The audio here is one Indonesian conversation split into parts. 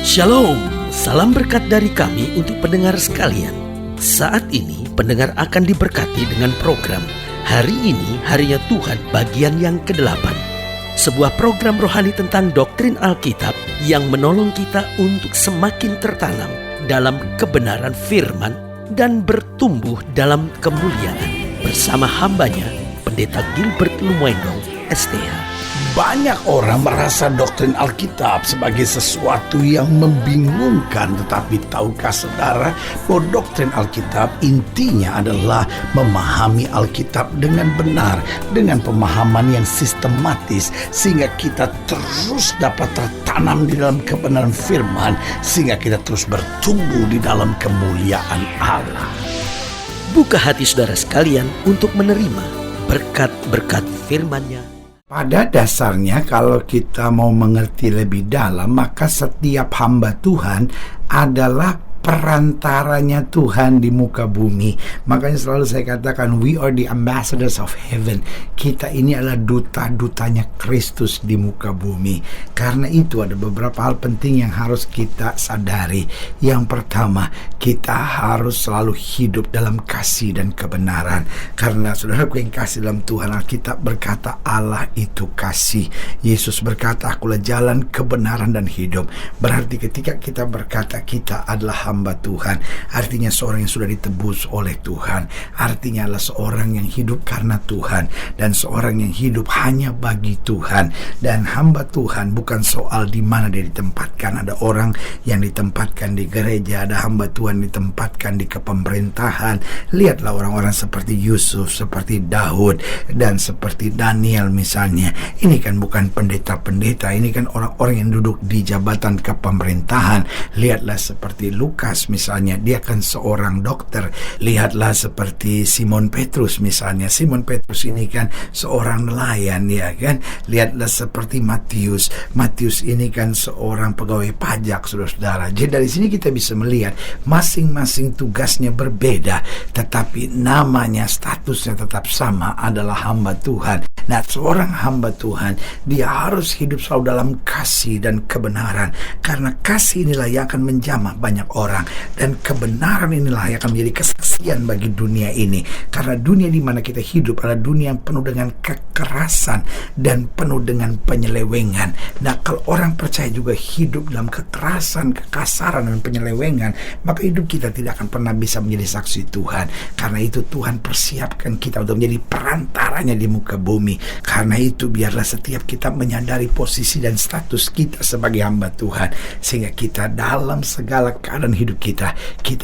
Shalom, salam berkat dari kami untuk pendengar sekalian. Saat ini pendengar akan diberkati dengan program Hari Ini Harinya Tuhan bagian yang ke-8. Sebuah program rohani tentang doktrin Alkitab yang menolong kita untuk semakin tertanam dalam kebenaran firman dan bertumbuh dalam kemuliaan. Bersama hambanya, Pendeta Gilbert Lumwendong, STH. Banyak orang merasa doktrin Alkitab sebagai sesuatu yang membingungkan. Tetapi tahukah saudara bahwa doktrin Alkitab intinya adalah memahami Alkitab dengan benar, dengan pemahaman yang sistematis, sehingga kita terus dapat tertanam di dalam kebenaran firman, sehingga kita terus bertumbuh di dalam kemuliaan Allah. Buka hati saudara sekalian untuk menerima berkat-berkat firman-Nya. Pada dasarnya kalau kita mau mengerti lebih dalam, maka setiap hamba Tuhan adalah perantaranya Tuhan di muka bumi. Makanya selalu saya katakan, we are the ambassadors of heaven. Kita ini adalah duta-dutanya Kristus di muka bumi. Karena itu ada beberapa hal penting yang harus kita sadari. Yang pertama, kita harus selalu hidup dalam kasih dan kebenaran. Karena saudaraku yang kasih dalam Tuhan, Alkitab berkata Allah itu kasih. Yesus berkata, akulah jalan, kebenaran, dan hidup. Berarti ketika kita berkata kita adalah hamba Tuhan, artinya seorang yang sudah ditebus oleh Tuhan, artinya adalah seorang yang hidup karena Tuhan, dan seorang yang hidup hanya bagi Tuhan. Dan hamba Tuhan bukan soal di mana dia ditempatkan. Ada orang yang ditempatkan di gereja, ada hamba Tuhan ditempatkan di kepemerintahan. Lihatlah orang-orang seperti Yusuf, seperti Daud, dan seperti Daniel misalnya. Ini kan bukan pendeta-pendeta, ini kan orang-orang yang duduk di jabatan kepemerintahan. Lihatlah seperti Lukas misalnya, dia kan seorang dokter. Lihatlah seperti Simon Petrus misalnya. Simon Petrus ini kan seorang nelayan, ya kan. Lihatlah seperti Matius. Matius ini kan seorang pegawai pajak, saudara-saudara. Jadi dari sini kita bisa melihat masing-masing tugasnya berbeda, tetapi namanya, statusnya tetap sama, adalah hamba Tuhan. Nah, seorang hamba Tuhan, dia harus hidup selalu dalam kasih dan kebenaran. Karena kasih inilah yang akan menjamah banyak orang, dan kebenaran inilah yang akan menjadi kesaksian bagi dunia ini. Karena dunia di mana kita hidup adalah dunia yang penuh dengan kekerasan dan penuh dengan penyelewengan. Nah, kalau orang percaya juga hidup dalam kekerasan, kekasaran, dan penyelewengan, maka hidup kita tidak akan pernah bisa menjadi saksi Tuhan. Karena itu Tuhan persiapkan kita untuk menjadi perantaranya di muka bumi. Karena itu biarlah setiap kita menyadari posisi dan status kita sebagai hamba Tuhan, sehingga kita dalam segala keadaan hidup kita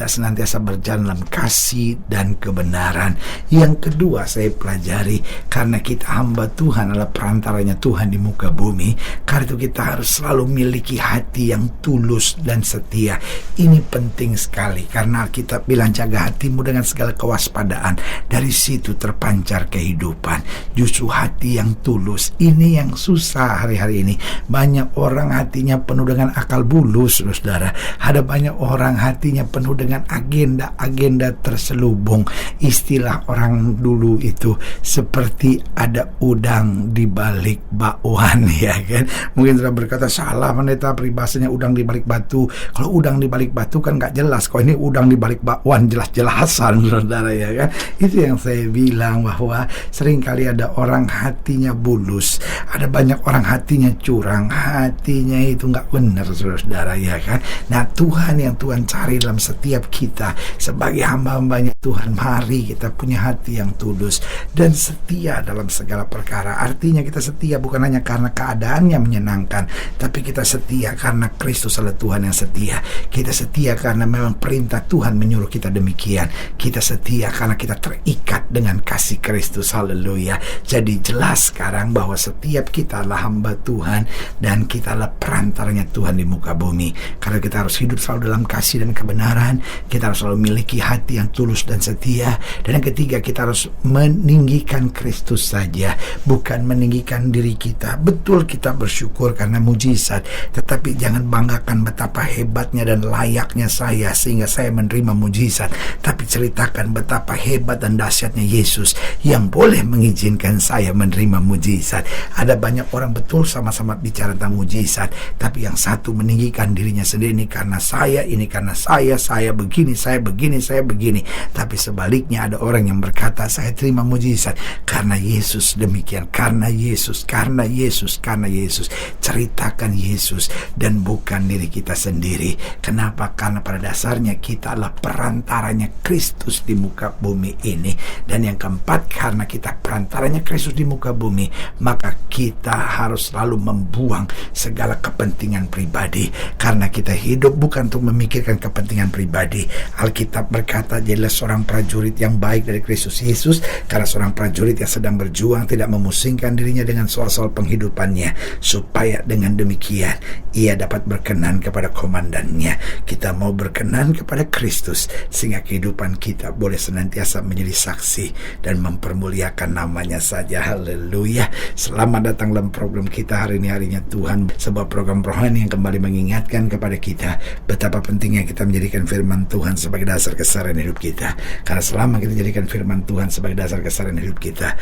senantiasa berjalan dalam kasih dan kebenaran. Yang kedua saya pelajari, karena kita hamba Tuhan adalah perantaranya Tuhan di muka bumi, karena itu kita harus selalu memiliki hati yang tulus dan setia. Ini penting sekali, karena kita bilang jaga hatimu dengan segala kewaspadaan, dari situ terpancar kehidupan. Justru hati yang tulus ini yang susah hari-hari ini. Banyak orang hatinya penuh dengan akal bulus, saudara. Ada banyak orang hatinya penuh dengan agenda-agenda terselubung. Istilah orang dulu itu seperti ada udang di balik bakwan, ya kan? Mungkin sudah berkata, salah pendeta, peribahasanya udang di balik batu. Kalau udang di balik batu kan gak jelas. Kalau ini udang di balik bakwan, jelas-jelasan, saudara, ya kan? Itu yang saya bilang, bahwa seringkali ada orang hatinya bulus. Ada banyak orang hatinya curang, hatinya itu gak benar, saudara, ya kan? Nah, Tuhan yang Tuhan cari dalam setiap kita sebagai hamba-hambanya Tuhan, mari kita punya hati yang tulus dan setia dalam segala perkara. Artinya kita setia bukan hanya karena keadaannya menyenangkan, tapi kita setia karena Kristus adalah Tuhan yang setia. Kita setia karena memang perintah Tuhan menyuruh kita demikian. Kita setia karena kita terikat dengan kasih Kristus. Haleluya. Jadi jelas sekarang bahwa setiap kita adalah hamba Tuhan dan kita adalah perantaranya Tuhan di muka bumi. Karena kita harus hidup selalu dalam kasih dan kebenaran, kita harus selalu memiliki hati yang tulus dan setia. Dan yang ketiga, kita harus meninggikan Kristus saja, bukan meninggikan diri kita. Betul, kita bersyukur karena mujizat, tetapi jangan banggakan betapa hebatnya dan layaknya saya sehingga saya menerima mujizat, tapi ceritakan betapa hebat dan dahsyatnya Yesus yang boleh mengizinkan saya menerima mujizat. Ada banyak orang betul sama-sama bicara tentang mujizat, tapi yang satu meninggikan dirinya sendiri, ini karena saya, ini karena saya begini, saya begini, saya begini. Tapi sebaliknya ada orang yang berkata, saya terima mujizat karena Yesus. Demikian, karena Yesus, karena Yesus, karena Yesus. Ceritakan Yesus dan bukan diri kita sendiri. Kenapa? Karena pada dasarnya kita adalah perantaranya Kristus di muka bumi ini. Dan yang keempat, karena kita perantaranya Kristus di muka bumi, maka kita harus selalu membuang segala kepentingan pribadi, karena kita hidup bukan untuk memikirkan kepentingan pribadi. Alkitab berkata, jadilah seorang prajurit yang baik dari Kristus Yesus, karena seorang prajurit yang sedang berjuang tidak memusingkan dirinya dengan soal-soal penghidupannya, supaya dengan demikian ia dapat berkenan kepada komandannya. Kita mau berkenan kepada Kristus sehingga kehidupan kita boleh senantiasa menjadi saksi dan mempermuliakan namanya saja. Haleluya. Selamat datang dalam program kita hari ini, harinya Tuhan, sebuah program rohani yang kembali mengingatkan kepada kita betapa pentingnya kita menjadikan firman Tuhan sebagai dasar kesesaran hidup kita. Karena selama kita jadikan firman Tuhan sebagai dasar kesesaran hidup kita,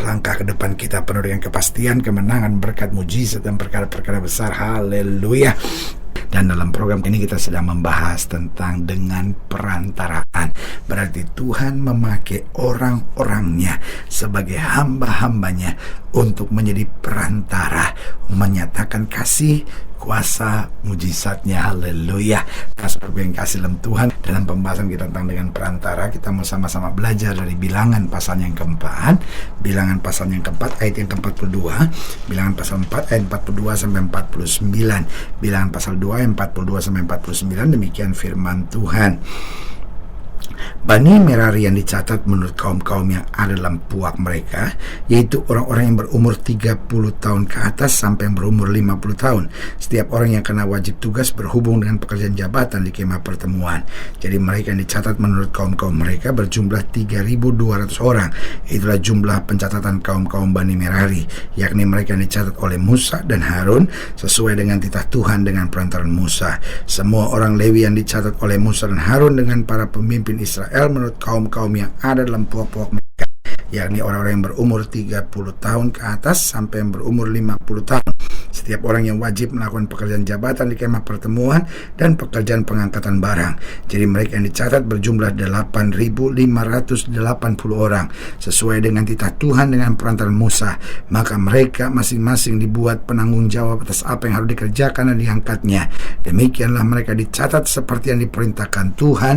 langkah ke depan kita penuh dengan kepastian, kemenangan, berkat, mujizat, dan perkara-perkara besar. Haleluya. Dan dalam program ini kita sedang membahas tentang dengan perantaraan. Berarti Tuhan memakai orang-orangnya sebagai hamba-hambanya untuk menjadi perantara, menyatakan kasih, kuasa, mujizatnya. Haleluya. Nah, saudara yang kasih dalam Tuhan, dalam pembahasan kita tentang dengan perantara, kita mau sama-sama belajar dari Bilangan pasal yang keempat. Bilangan pasal yang keempat ayat yang ke-42. Bilangan pasal 4 ayat 42 sampai 49. Bilangan pasal 2 ayat 42 sampai 49. Demikian firman Tuhan. Bani Merari yang dicatat menurut kaum-kaum yang ada dalam puak mereka, yaitu orang-orang yang berumur 30 tahun ke atas sampai yang berumur 50 tahun. Setiap orang yang kena wajib tugas berhubung dengan pekerjaan jabatan di kemah pertemuan. Jadi mereka yang dicatat menurut kaum-kaum mereka berjumlah 3.200 orang. Itulah jumlah pencatatan kaum-kaum Bani Merari, yakni mereka yang dicatat oleh Musa dan Harun sesuai dengan titah Tuhan dengan perantaran Musa. Semua orang Lewi yang dicatat oleh Musa dan Harun dengan para pemimpin Israel menurut kaum-kaum yang ada dalam puak-puak mereka, yakni orang-orang yang berumur 30 tahun ke atas sampai yang berumur 50 tahun. Setiap orang yang wajib melakukan pekerjaan jabatan di kemah pertemuan dan pekerjaan pengangkatan barang. Jadi mereka yang dicatat berjumlah 8.580 orang sesuai dengan titah Tuhan dengan perantaran Musa. Maka mereka masing-masing dibuat penanggung jawab atas apa yang harus dikerjakan dan diangkatnya. Demikianlah mereka dicatat seperti yang diperintahkan Tuhan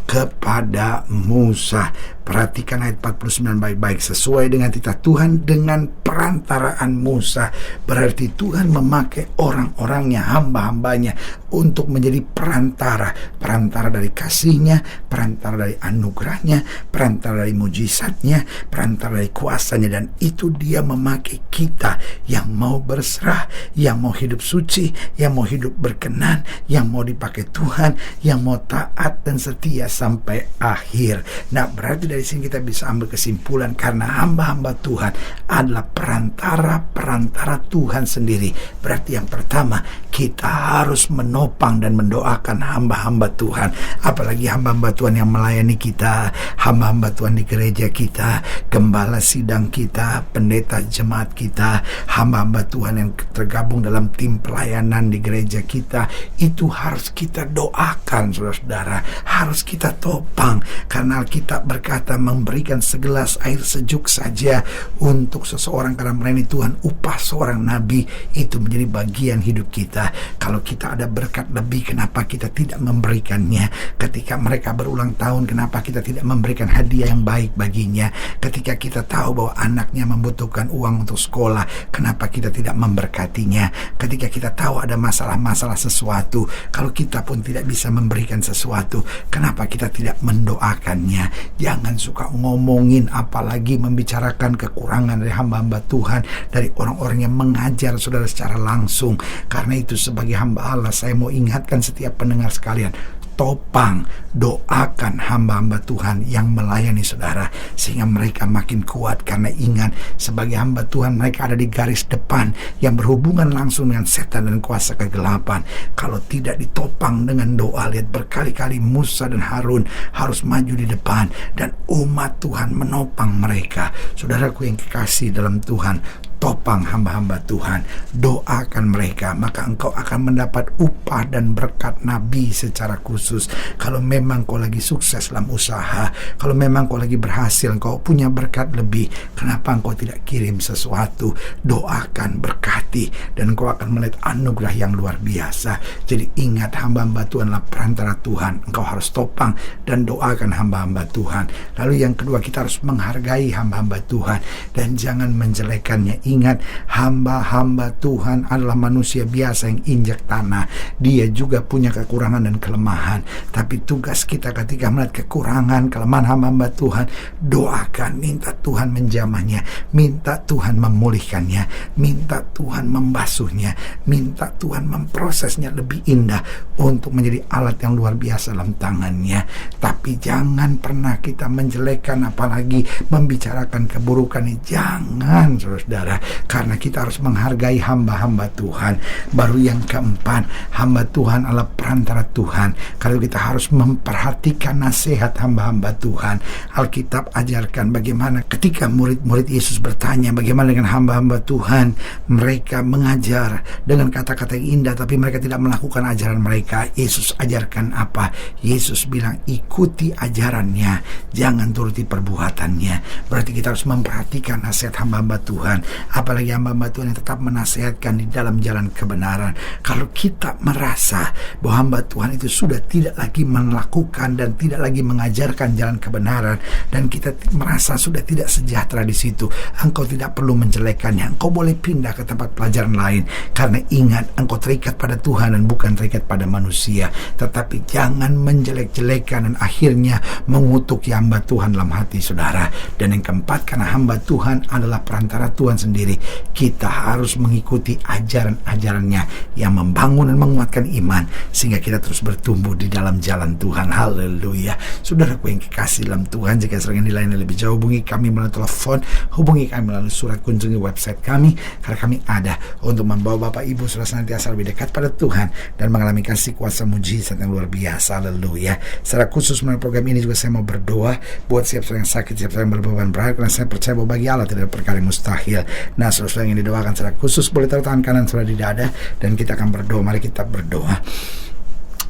kepada Musa. Perhatikan ayat 49 baik-baik. Sesuai dengan titah Tuhan dengan perantaraan Musa. Berarti Tuhan memakai orang-orangnya, hamba-hambanya untuk menjadi perantara. Perantara dari kasihnya, perantara dari anugerahnya, perantara dari mujizatnya, perantara dari kuasanya. Dan itu dia memakai kita yang mau berserah, yang mau hidup suci, yang mau hidup berkenan, yang mau dipakai Tuhan, yang mau taat dan setia sampai akhir. Nah, berarti dari sini kita bisa ambil kesimpulan, karena hamba-hamba Tuhan adalah perantara Tuhan sendiri. Berarti yang pertama, kita harus menopang dan mendoakan hamba-hamba Tuhan. Apalagi hamba-hamba Tuhan yang melayani kita, hamba-hamba Tuhan di gereja kita, gembala sidang kita, pendeta jemaat kita, hamba-hamba Tuhan yang tergabung dalam tim pelayanan di gereja kita. Itu harus kita doakan, saudara-saudara. Harus kita topang, karena Alkitab berkata memberikan segelas air sejuk saja untuk seseorang karena melayani Tuhan, upah seorang nabi, itu menjadi bagian hidup kita. Kalau kita ada berkat lebih, kenapa kita tidak memberikannya? Ketika mereka berulang tahun, kenapa kita tidak memberikan hadiah yang baik baginya? Ketika kita tahu bahwa anaknya membutuhkan uang untuk sekolah, kenapa kita tidak memberkatinya? Ketika kita tahu ada masalah-masalah sesuatu, kalau kita pun tidak bisa memberikan sesuatu, kenapa kita tidak mendoakannya? Jangan suka ngomongin, apalagi membicarakan kekurangan dari hamba-hamba Tuhan, dari orang-orang yang mengajar saudara secara langsung. Karena itu sebagai hamba Allah, saya mau ingatkan setiap pendengar sekalian, topang, doakan hamba-hamba Tuhan yang melayani saudara, sehingga mereka makin kuat. Karena ingat, sebagai hamba Tuhan mereka ada di garis depan yang berhubungan langsung dengan setan dan kuasa kegelapan. Kalau tidak ditopang dengan doa, lihat berkali-kali Musa dan Harun harus maju di depan dan umat Tuhan menopang mereka. Saudaraku yang kekasih dalam Tuhan, topang hamba-hamba Tuhan, doakan mereka, maka engkau akan mendapat upah dan berkat nabi secara khusus. Kalau memang kau lagi sukses dalam usaha, kalau memang kau lagi berhasil, engkau punya berkat lebih, kenapa engkau tidak kirim sesuatu? Doakan, berkati, dan engkau akan melihat anugerah yang luar biasa. Jadi ingat, hamba-hamba Tuhan adalah perantara Tuhan. Engkau harus topang dan doakan hamba-hamba Tuhan. Lalu yang kedua, kita harus menghargai hamba-hamba Tuhan dan jangan menjelekannya. Ingat, hamba-hamba Tuhan adalah manusia biasa yang injak tanah. Dia juga punya kekurangan dan kelemahan. Tapi tugas kita ketika melihat kekurangan, kelemahan hamba-hamba Tuhan, doakan, minta Tuhan menjamahnya, minta Tuhan memulihkannya, minta Tuhan membasuhnya, minta Tuhan memprosesnya lebih indah untuk menjadi alat yang luar biasa dalam tangannya. Tapi jangan pernah kita menjelekkan, apalagi membicarakan keburukannya. Jangan, saudara, karena kita harus menghargai hamba-hamba Tuhan. Baru yang keempat, hamba Tuhan adalah perantara Tuhan. Kalau kita harus memperhatikan nasihat hamba-hamba Tuhan, Alkitab ajarkan bagaimana ketika murid-murid Yesus bertanya bagaimana dengan hamba-hamba Tuhan, mereka mengajar dengan kata-kata yang indah tapi mereka tidak melakukan ajaran mereka. Yesus ajarkan apa? Yesus bilang, ikuti ajarannya, jangan turuti perbuatannya. Berarti kita harus memperhatikan nasihat hamba-hamba Tuhan, apalagi hamba-hamba Tuhan yang tetap menasihatkan di dalam jalan kebenaran. Kalau kita merasa bahwa hamba Tuhan itu sudah tidak lagi melakukan dan tidak lagi mengajarkan jalan kebenaran, dan kita merasa sudah tidak sejahtera di situ, engkau tidak perlu menjelekannya. Engkau boleh pindah ke tempat pelajaran lain, karena ingat, engkau terikat pada Tuhan dan bukan terikat pada manusia. Tetapi jangan menjelek-jelekan dan akhirnya mengutuk hamba Tuhan dalam hati saudara. Dan yang keempat, karena hamba Tuhan adalah perantara Tuhan sendiri, kita harus mengikuti ajaran-ajarannya yang membangun dan menguatkan iman, sehingga kita terus bertumbuh di dalam jalan Tuhan. Haleluya. Saudaraku yang kekasih dalam Tuhan, jika serangin dilayani lebih jauh, hubungi kami melalui telepon, hubungi kami melalui surat, kunjungi website kami, karena kami ada untuk membawa Bapak Ibu saudara senantiasa lebih dekat pada Tuhan dan mengalami kasih kuasa mujizat yang luar biasa. Haleluya. Secara khusus melalui program ini juga saya mau berdoa buat siap saudara yang sakit, siap saudara yang berbeban berat, karena saya percaya bahwa bagi Allah tidak ada perkara yang mustahil. Nah, saudara yang didoakan secara khusus boleh taruh tangan kanan saudara di dada dan kita akan berdoa. Mari kita berdoa.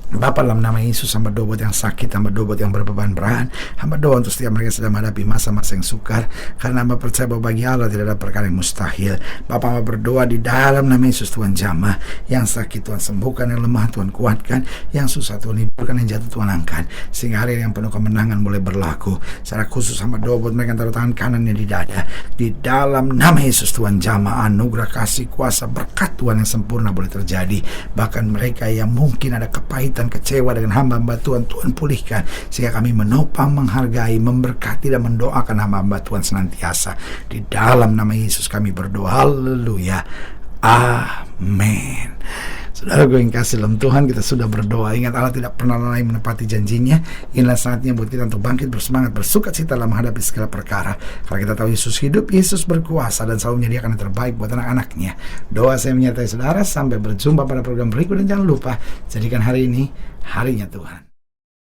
Bapa, dalam nama Yesus, hamba doa buat yang sakit, hamba doa buat yang berbeban berat, hamba doa untuk setiap mereka sedang menghadapi masa-masa yang sukar, karena hamba percaya bahwa bagi Allah tidak ada perkara yang mustahil. Bapa, hamba berdoa di dalam nama Yesus, Tuhan jamah, yang sakit Tuhan sembuhkan, yang lemah Tuhan kuatkan, yang susah Tuhan hiburkan, yang jatuh Tuhan angkat, sehingga hari yang penuh kemenangan boleh berlaku. Secara khusus hamba doa buat mereka yang taruh tangan kanannya di dada, di dalam nama Yesus Tuhan jamah, anugerah kasih kuasa berkat Tuhan yang sempurna boleh terjadi. Bahkan mereka yang mungkin ada kepahitan dan kecewa dengan hamba-hamba Tuhan, Tuhan pulihkan, sehingga kami menopang, menghargai, memberkati dan mendoakan hamba-hamba Tuhan senantiasa. Di dalam nama Yesus kami berdoa. Haleluya. Amin. Saudara gue yang kasih dalam Tuhan, kita sudah berdoa. Ingat, Allah tidak pernah lalai menepati janjinya. Inilah saatnya buat kita untuk bangkit, bersemangat, bersukacita dalam menghadapi segala perkara. Karena kita tahu Yesus hidup, Yesus berkuasa dan selalu menyediakan yang terbaik buat anak-anaknya. Doa saya menyertai saudara. Sampai berjumpa pada program berikut, dan jangan lupa jadikan hari ini harinya Tuhan.